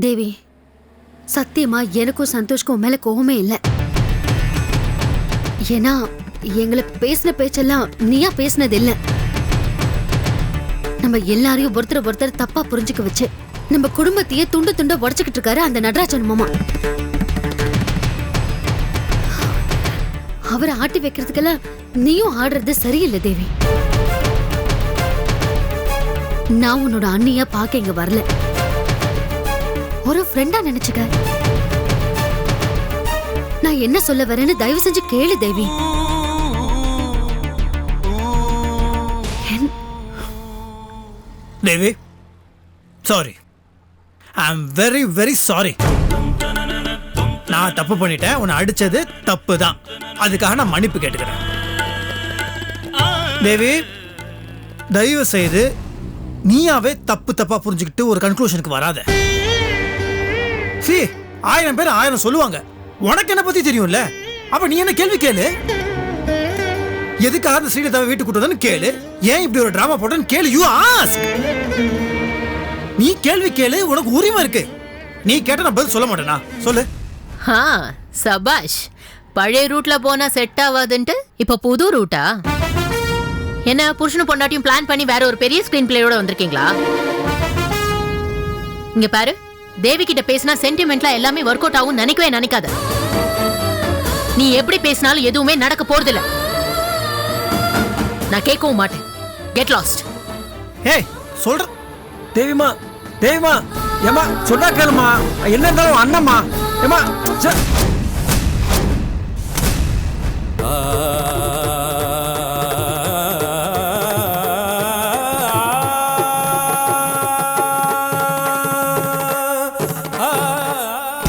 தேவி, சத்தியமா எனக்கும் சந்தோஷ்க்கும் மேல கோவமே இல்ல. ஏன்னா எங்களை பேசின பேச்செல்லாம் நீயா பேசினது இல்ல. நம்ம எல்லாரையும் ஒருத்தர் தப்பா புரிஞ்சுக்க வச்சு நம்ம குடும்பத்தையே துண்டு துண்டா உடைச்சுக்கிட்டு இருக்காரு அந்த நடராஜன் மாமா. அவரை ஆட்டி வைக்கிறதுக்கெல்லாம் நீயும் ஆடுறது சரியில்லை தேவி. நான் உன்னோட அண்ணியா பார்க்க இங்க வரல, ஒரு ஃப்ரெண்டா நினைச்சுக்க. நான் என்ன சொல்ல வரேன்னு தயவு செஞ்சு கேளு Devi. Devi, sorry, I am very very sorry. நான் தப்பு பண்ணிட்டேன், உன்னை அடிச்சது தப்பு தான், அதுக்காக நான் மன்னிப்பு கேட்டுக்கிறேன். தேவி, தயவு செய்து நீயாவே தப்பா புரிஞ்சுக்கிட்டு ஒரு கன்க்ளூஷனுக்கு வராத. சி, 1000 பேர் 1000 சொல்லுவாங்க, உனக்கு என்ன பத்தி தெரியும்ல, அப்ப நீ என்ன கேள்வி கேளு. எதுக்காக அந்த ஸ்ரீலதாவை வீட்டுக்கு கூட்டதுன்னு கேளு. ஏன் இப்படி ஒரு டிராமா போட்டேன்னு கேளு. You ask. நீ கேள்வி கேளு, உனக்கு உரிமை இருக்கு. நீ கேட்ட நான் பதில் சொல்ல மாட்டேனா? சொல்லு. சபாஷ். பழைய ரூட்ல போனா செட் ஆகாதுன்ட்டு இப்ப புது ரூட்டா? என்ன புருஷனும் பொண்டாட்டியும் பிளான் பண்ணி வேற ஒரு பெரிய ஸ்கிரீன் பிளேயோட வந்திருக்கீங்களா? இங்க பாரு, தேவி கிட்ட பேசினா சென்டிமெண்ட்ல எல்லாமே ஒர்க் அவுட் ஆகும் நினைக்கவே நினைக்காத. நீ எப்படி பேசினாலும் எதுவுமே நடக்க போறதில்ல. நான் கேட்கவும் மாட்டேன். Get lost. ஏய், சொல்ற. தேவிமா, தேவிமா, ஏமா சொன்னா கேளுமா. என்ன இருந்தாலும் அண்ணம்மா. ஏமா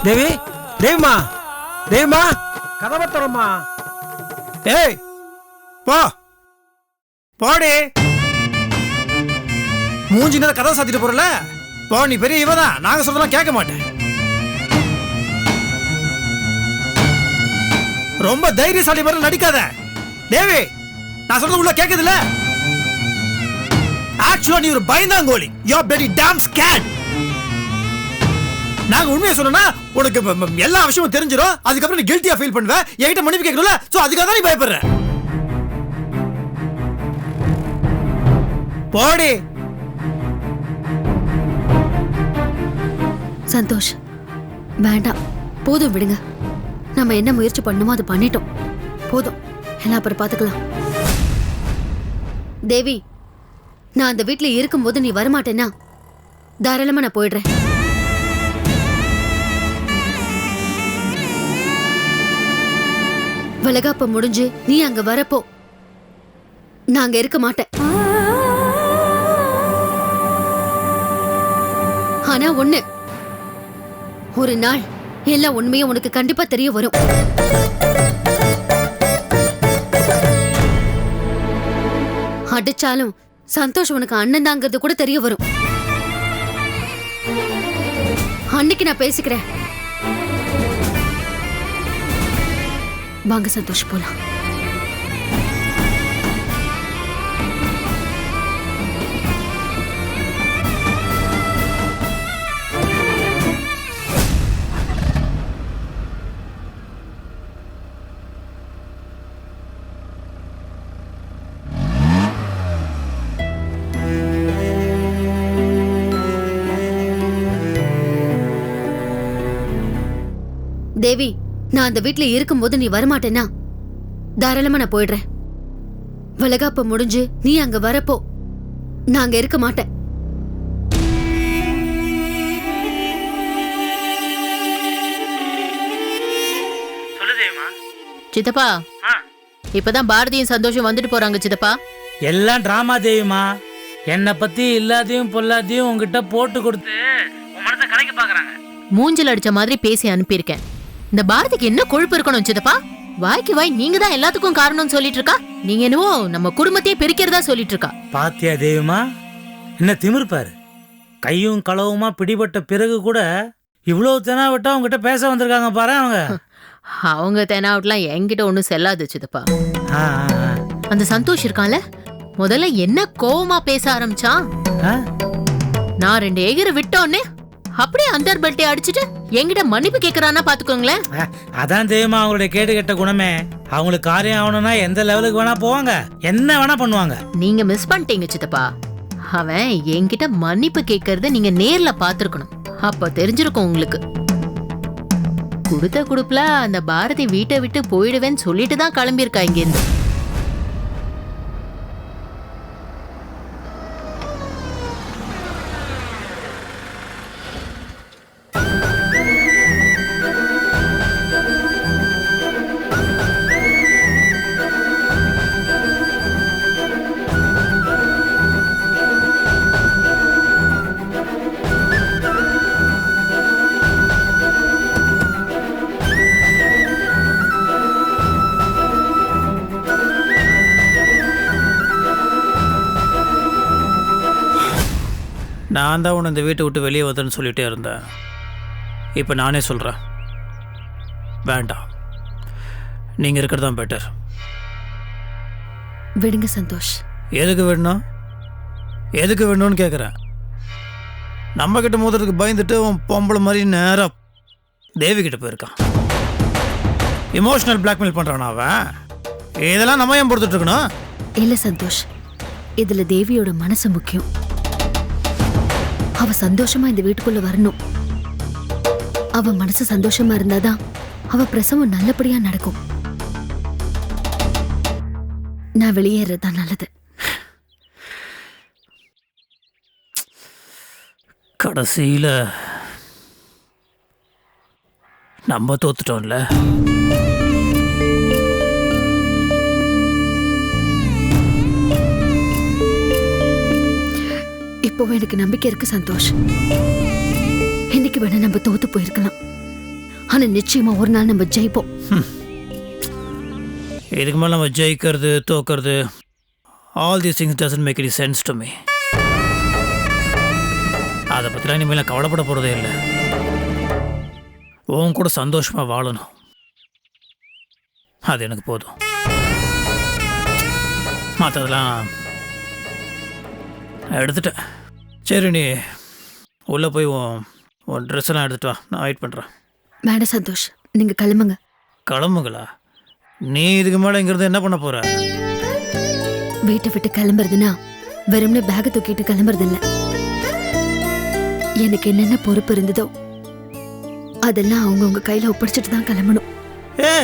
தேவி, தேவிமா, தேவிமா, கதவை திறம்மா. ஏய், போ போடி. மூஞ்சி நேரம் கதவை சாத்திட்டு போறல, போ. நீ பெரிய இவதான், நாங்க சொல்றதெல்லாம் கேட்க மாட்டேன். ரொம்ப தைரியசாலி மாதிரி நடிக்காத தேவி. நான் சொல்றது உள்ள கேக்குதுல? ஆக்சுவலா நீ ஒரு பயந்தாங்கோலி. You are very damn scared. நாங்க உண்மையை சொன்னா உனக்கு எல்லா விஷயமும் தெரிஞ்சிடும். அதுக்கப்புறம் நீ கில்ட்டியா ஃபீல் பண்ணுவ, என்கிட்ட மன்னிப்பு கேட்கணும்ல. சோ அதுக்காக தான் நீ பயப்படுற. போடி. சந்தோஷ், வேண்டாம், போதும், விடுங்க. நம்ம என்ன முயற்சி பண்ணுமோ அது பண்ணிட்டோம், போதும். எல்லாம் அப்புறம் பாத்துக்கலாம். தேவி, நான் அந்த வீட்டுல இருக்கும்போது நீ வரமாட்டேன்னா தாராளமா நான் போயிடுறேன். வளகாப்ப முடிஞ்சு நீ அங்க வரப்போ நான் அங்க இருக்க மாட்டேன். ஆனா ஒண்ணு, ஒரு நாள் எல்லா உண்மையும் உனக்கு கண்டிப்பா தெரிய வரும். அடிச்சாலும் சந்தோஷ் உனக்கு அண்ணன் தாங்கிறது கூட தெரிய வரும். அன்னைக்கு நான் பேசிக்கிறேன். வாங்க சந்தோஷ், போலாம். தேவி, நான் அந்த வீட்டுல இருக்கும்போது நீ வரமாட்டேன்னா தாராளமா நான் போயிடுறேன். வளகாப்ப முடிஞ்சு நீ அங்க வரப்போ நான் அங்க இருக்க மாட்டேன். சித்தப்பா, இப்பதான் பாரதியும் சந்தோஷம் வந்துட்டு போறாங்க சித்தப்பா. எல்லாம் டிராமா தேவிமா. என்னை பத்தி இல்லாதையும் பொல்லாதையும் உங்ககிட்ட போட்டு கொடுத்து உன் மனசை கலைக்க பாக்குறாங்க. மூஞ்சில் அடிச்ச மாதிரி பேசி அனுப்பியிருக்கேன். இந்த பாரதிக்கு என்ன கொழுப்பு இருக்கணும் சித்தப்பா? வாய்க்கு வாய் நீங்க தான் எல்லாத்துக்கும் காரணம்னு சொல்லிட்டு இருக்கா. நீங்க என்னவோ நம்ம குடும்பத்தையே பிரிக்கிறதா சொல்லிட்டு இருக்கா. பாத்தியா தேவிமா, என்ன திமிரு பாரு. கையும் களவுமா பிடிபட்ட பிறகு கூட இவ்வளவு தெனாவட்டா உங்ககிட்ட பேச வந்திருக்காங்க பாரு. அவங்க தெனாவட்லாம் என்கிட்ட ஒண்ணும் செல்லாது சித்தப்பா. அந்த சந்தோஷ் இருக்கான்ல, முதல்ல என்ன கோவமா பேச ஆரம்பிச்சான். நான் 2 ஏகரை விட்டோன்னே அப்படியே அண்டர் பெல்ட்டை அடிச்சிட்டு என்கிட்ட மன்னிப்பு கேக்குறானா பாத்துக்கோங்களேன். அதான் தெரியுமா அவங்களுடைய கேடு கெட்ட குணமே. அவங்களுக்கு காரியம் ஆகணும்னா எந்த லெவலுக்கு வேணா போவாங்க, என்ன வேணா பண்ணுவாங்க. நீங்க மிஸ் பண்ணிட்டீங்க சித்தப்பா. அவன் என்கிட்ட மன்னிப்பு கேட்கறத நீங்க நேர்ல பாத்துருக்கணும். அப்ப தெரிஞ்சிருக்கும் உங்களுக்கு. கொடுத்த குடுப்புல அந்த பாரதி வீட்டை விட்டு போயிடுவேன்னு சொல்லிட்டு தான் கிளம்பியிருக்கா இங்கிருந்து. நான் தான் உன்னை இந்த வீட்டை விட்டு வெளியே வந்தேன்னு சொல்லிகிட்டே இருந்தேன். இப்போ நானே சொல்கிறேன், வேண்டாம், நீங்கள் இருக்கிறது தான் பெட்டர். விடுங்க சந்தோஷ். எதுக்கு வேணும், எதுக்கு வேணும்னு கேட்குறேன். நம்மக்கிட்ட மோதுறதுக்கு பயந்துட்டு அவன் பொம்பளை மாதிரி நேராக தேவிக்கிட்ட போயிருக்கான். இமோஷனல் பிளாக்மெயில் பண்ணுறான் அவன். இதெல்லாம் நம்ம ஏன் பொறுத்துட்ருக்கணும்? இல்லை சந்தோஷ், இதில் தேவியோட மனசு முக்கியம். அவ சந்தோஷமா இந்த வீட்டுக்குள்ள வரணும். அவ மனசு சந்தோஷமா இருந்தாதான் அவ பிரசவம் நல்லபடியா நடக்கும். நான் வெளியேறதுதான் நல்லது. கடைசியில் நம்ம தோத்துட்டோம்ல. இப்போவும் எனக்கு நம்பிக்கை இருக்கு சந்தோஷ். இன்னைக்கு வேணா நம்ம தோத்து போயிருக்கலாம், ஆனா நிச்சயமா ஒரு நாள் நம்ம ஜெயிப்போம். இதுக்கு மேலே நம்ம ஜெயிக்கிறது தோக்கிறது all these things doesn't make any sense to me. அதை பற்றிலாம் இனிமேல் கவலைப்பட போகிறதே இல்லை. உன் கூட சந்தோஷமாக வாழணும், அது எனக்கு போதும். மற்றதெல்லாம் எடுத்துட்டேன். சரி, நீ உள்ளே போய் உன் ட்ரெஸ் எல்லாம் எடுத்துட்டு வா, நான் வெயிட் பண்ணுறேன். வேண்டாம் சந்தோஷ், நீங்க கிளம்புங்க. கிளம்புங்களா? நீ இதுக்கு மேலே இங்கிருந்து என்ன பண்ண போற? வீட்டை விட்டு கிளம்புறதுன்னா வெறும்னு பேக்கை தூக்கிட்டு கிளம்புறது இல்ல. எனக்கு என்னென்ன பொறுப்பு இருந்ததோ அதெல்லாம் அவங்கவுங்க கையில ஒப்படைச்சிட்டு தான் கிளம்பணும். ஏ,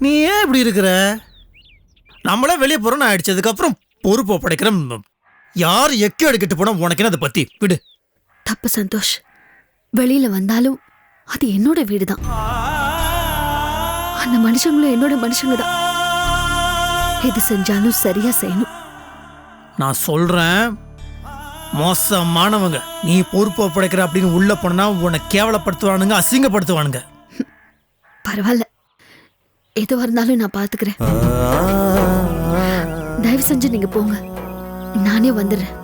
நீ ஏன் இப்படி இருக்கிற? நம்மளே வெளியே போறோம்னு ஆயிடுச்சு, அதுக்கப்புறம் பொறுப்பு ஒப்படைக்கிறேன். யார் எக்கி எடுக்கிட்டு போனா உனக்கு என்ன அதை பத்தி விடு. தப்பு சந்தோஷ், வெளியில வந்தாலும் அது என்னோட வீடுதான். அந்த மனுஷங்களும் என்னோட மனுஷங்க தான். எது செஞ்சாலும் சரியா செய்யணும். நான் சொல்றேன், மோசமானவங்க நீ பொறுப்பு ஒப்படைக்கிற அப்படின்னு உள்ள போனா உன்னை கேவலப்படுத்துவானுங்க, அசிங்கப்படுத்துவானுங்க. பரவாயில்ல, எதுவா இருந்தாலும் நான் பாத்துக்கிறேன். தயவு செஞ்சு நீங்க போங்க, நானே வந்துடுறேன்.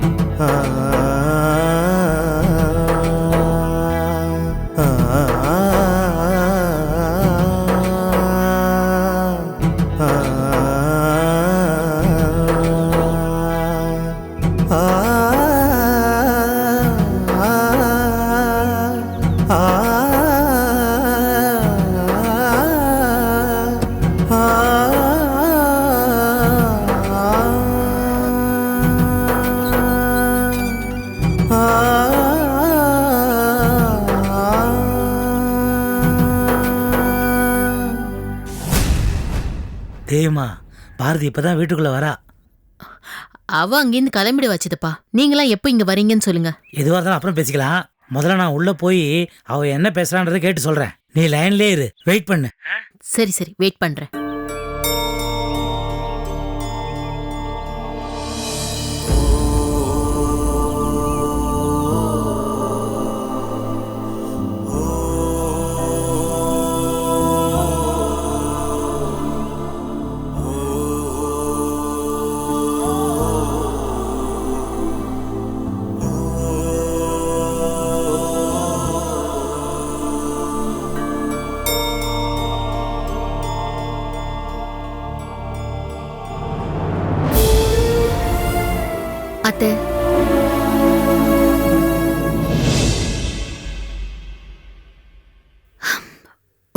தேமா, பாரதி இப்பதான் வீட்டுக்குள்ள வரா. அவ அங்கிருந்து கிளம்பிடு வச்சுதப்பா. நீங்களாம் எப்போ இங்க வரீங்கன்னு சொல்லுங்க. எதுவாக இருந்தாலும் அப்புறம் பேசிக்கலாம். முதல்ல நான் உள்ள போய் அவ என்ன பேசுறான்றதை கேட்டு சொல்றேன். நீ லைன்லயே இரு, வெயிட் பண்ணு. சரி சரி, வெயிட் பண்றேன்.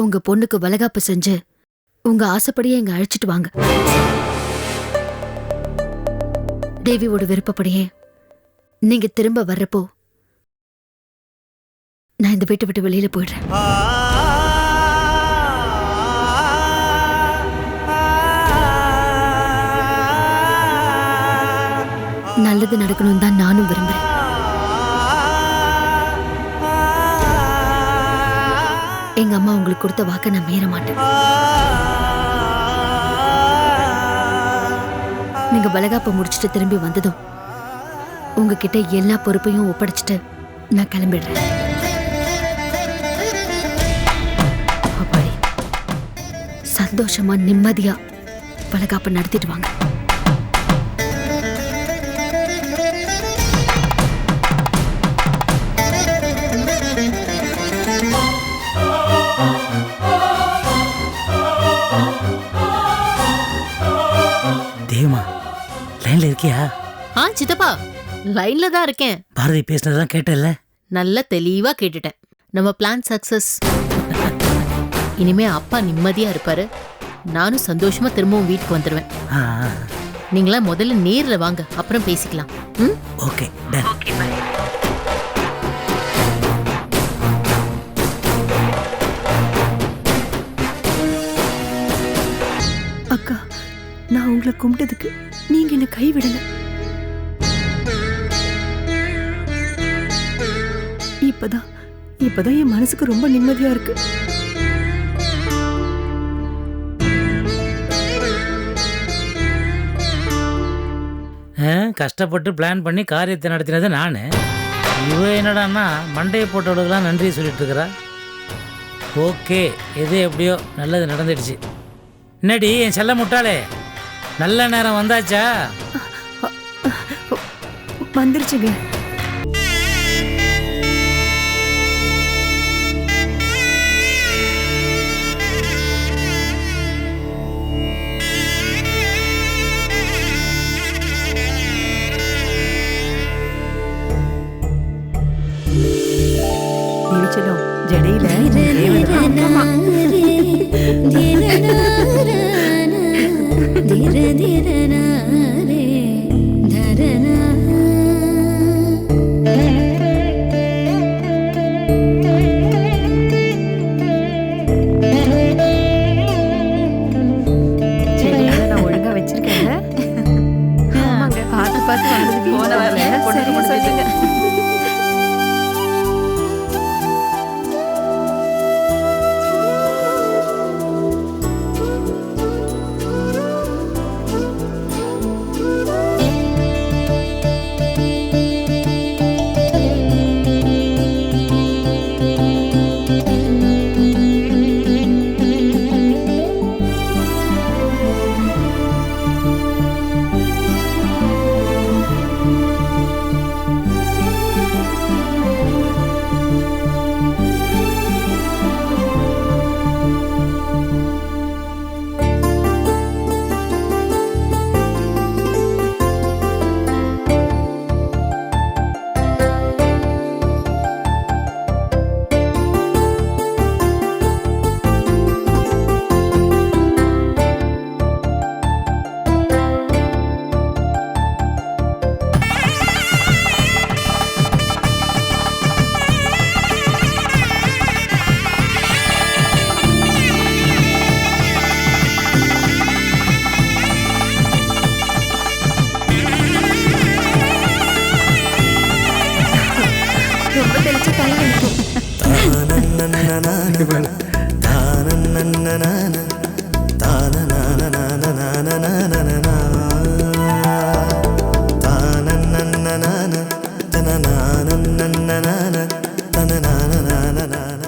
உங்க பொண்ணுக்கு வளகாப்பு செஞ்சு உங்க ஆசைப்படியே இங்க அழைச்சிட்டு வாங்க. தேவியோட விருப்பப்படியே நீங்க திரும்ப வர்றப்போ நான் இந்த வீட்டை விட்டு வெளியில போயிடுறேன். நல்லது நடக்கணும் தான் நானும் விரும்புறேன். எங்க அம்மா உங்களுக்கு கொடுத்த வாக்க நான் மீற மாட்டேன். நீங்க வளகாப்ப முடிச்சுட்டு திரும்பி வந்ததும் உங்ககிட்ட எல்லா பொறுப்பையும் ஒப்படைச்சிட்டு நான் கிளம்பிடுறேன். அப்பாடி, சந்தோஷமா நிம்மதியா வளகாப்ப நடத்திட்டு வாங்க. தேவமா லைன்ல இருக்கியா? சித்தப்பா லைன்ல தான் இருக்கேன். பாரதி பேசினதெல்லாம் கேட்டல? நல்ல தெளிவா கேட்டுட்டேன். நம்ம பிளான் சக்சஸ். இனிமே அப்பா நிம்மதியா இருப்பாரு. நானும் சந்தோஷமா திரும்பவும் வீட்டுக்கு வந்துடுவேன். நீங்களா முதல்ல நேர்ல வாங்க, அப்புறம் பேசிக்கலாம். Okay done. அக்கா, நான் உங்களை கும்பிட்டதுக்கு நீங்க என்ன கைவிடல. இப்பதான் என் மனசுக்கு ரொம்ப நிம்மதியா இருக்கு. கஷ்டப்பட்டு பிளான் பண்ணி காரியத்தை நடத்தினது நானு. இவ என்னடான்னா மண்டையை போட்டவளுக்கெல்லாம் நன்றி சொல்லிட்டு இருக்கிறா. ஓகே, எது எப்படியோ நல்லது நடந்துடுச்சு. என்னடி என் செல்ல முட்டாளே, நல்ல நேரம் வந்தாச்சா? வந்துருச்சுங்க. ஜடையில நான் ஒழுங்கா வச்சிருக்கேன். பார்த்து பார்த்து வந்தது போன வரல.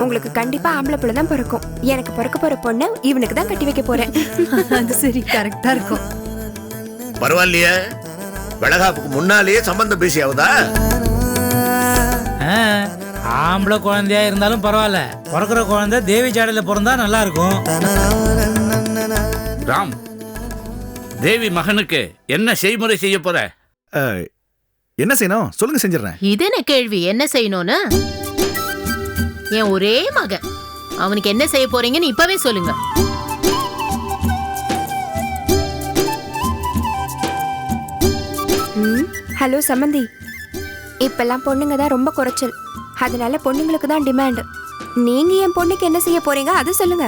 உங்களுக்கு கண்டிப்பா ஆம்பளை பிள்ளை தான் பிறக்கும். எனக்கு பிறக்க போற பொண்ணு இவனுக்கு தான் கட்டி வைக்க போறேன். அது சரி, கரெக்டா இருக்கும். பரவாயில்லையே, வளகாப்புக்கு முன்னாலேயே சம்பந்தம் பேசி ஆகுதா? ஆம்பளை குழந்தையா இருந்தாலும் பரவாயில்ல, பிறக்கிற குழந்தை தேவி ஜாடையில பிறந்தா நல்லா இருக்கும். ராம், தேவி மகனுக்கு என்ன செய்முறை செய்ய போற? என்ன செய்யணும் சொல்லுங்க, செஞ்சிடறேன். இது என்ன கேள்வி? என்ன செய்யணும்னு? என் ஒரே மகன் அவனுக்கு என்ன செய்ய போறீங்கன்னு இப்பவே சொல்லுங்க. ஹலோ சமந்தி, இப்பெல்லாம் பொண்ணுங்க தான் ரொம்ப குறைச்சல். அதனால பொண்ணுங்களுக்கு தான் டிமாண்ட். நீங்க என் பொண்ணுக்கு என்ன செய்ய போறீங்க அது சொல்லுங்க.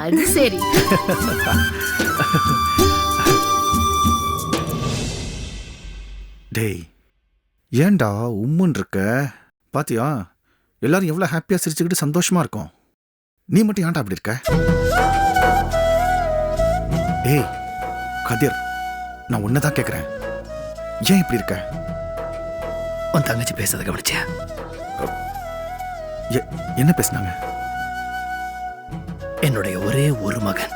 அது சரி. டேய் ஏன்டா உம்முன்னு இருக்க? பாத்தியா எல்லாரும் எவ்வளவு ஹாப்பியா சிரிச்சுக்கிட்டு சந்தோஷமா இருக்கும். நீ மட்டும் ஏன்டா அப்படி இருக்க? டேய் கதிர், நான் உன்னதான் கேக்குறேன், ஏன் இப்படி இருக்க? உன் தங்கச்சி பேசுறத கவனிச்சியா? என்ன பேசுனாங்க? என்னுடைய ஒரே ஒரு மகன்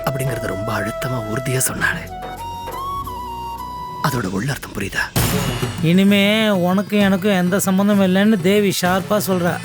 அப்படிங்கறது ரொம்ப அழுத்தமா உறுதியா சொன்னாரு. அதோட உள்ளர்த்தம் புரியுதா? இனிமே உனக்கும் எனக்கும் எந்த சம்மந்தமும் இல்லைன்னு தேவி ஷார்ப்பா சொல்றா.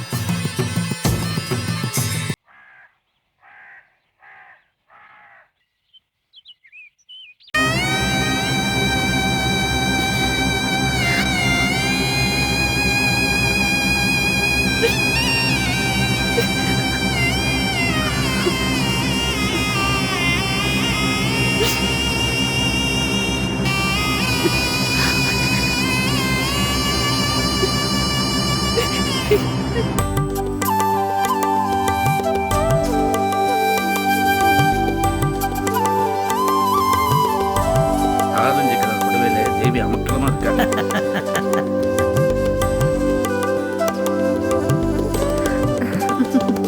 ஆரஞ்சு கலர் புடவையில தேவி அமக்கலமா இருக்கா.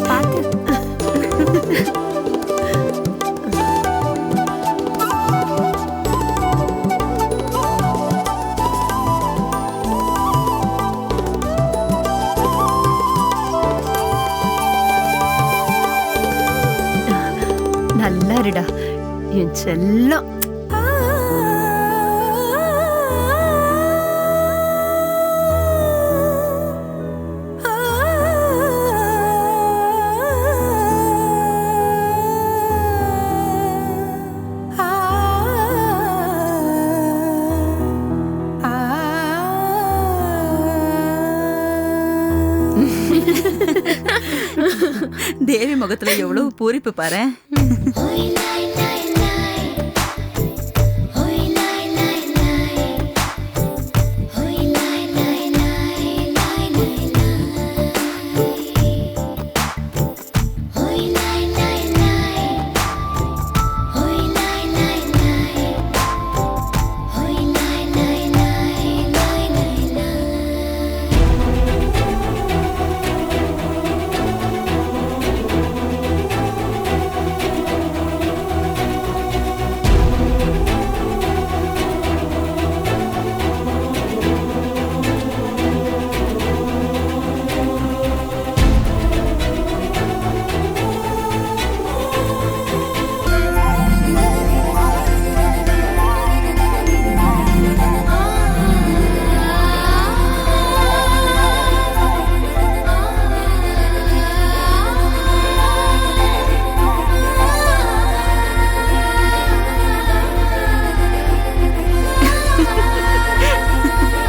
பார்த்து நல்லா இருடா என் செல்லம். தேவி முகத்துல எவ்வளவு பூரிப்பு பாரு.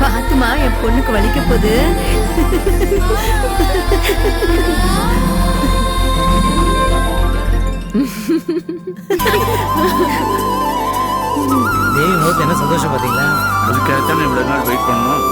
பாத்துமா, என் பொண்ணுக்கு வலிக்க போகுது. தேவி முகத்து என்ன சந்தோஷம் பாத்தீங்களா? அதுக்காகத்தானே இவ்வளவு நாள் வெயிட் பண்ணோம்.